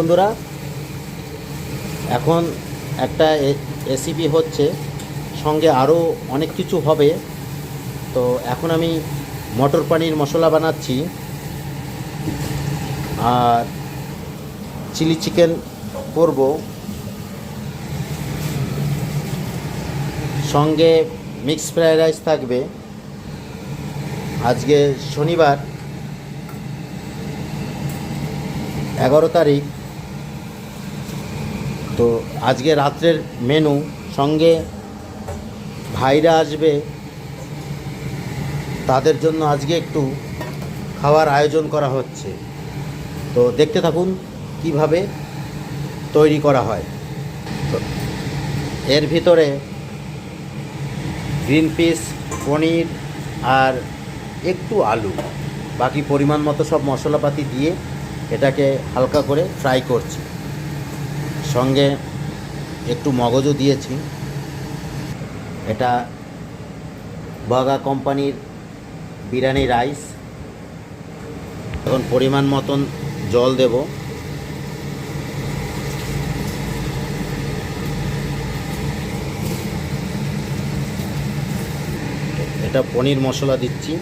বন্ধুরা, এখন একটা রেসিপি হচ্ছে, সঙ্গে আরও অনেক কিছু হবে। তো এখন আমি মটর পানির মশলা বানাচ্ছি আর চিলি চিকেন করব, সঙ্গে মিক্স ফ্রাইড রাইস থাকবে। আজকে শনিবার 11 তারিখ। তো আজকে রাত্রের মেনু, সঙ্গে ভাইরা আসবে, তাদের জন্য আজকে একটু খাওয়ার আয়োজন করা হচ্ছে। তো দেখতে থাকুন কিভাবে তৈরি করা হয়। তো এর ভিতরে গ্রিন পিস, পনির আর একটু আলু, বাকি পরিমাণ মতো সব মশলাপাতি দিয়ে এটাকে হালকা করে ফ্রাই করছি। সঙ্গে একটু মগজও দিয়েছি। এটা বাগা কোম্পানির বিরিয়ানি রাইস। এখন পরিমাণ মতন জল দেব। এটা পনির মশলা দিচ্ছি।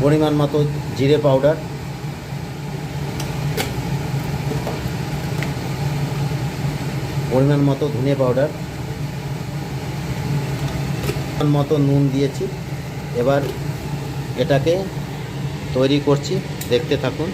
পরিমাণ মতো জিরে পাউডার, পরিমাণ মতো ধনে পাউডার, পরিমাণ মতো নুন দিয়েছি। এবার এটাকে তৈরি করছি, দেখতে থাকুন।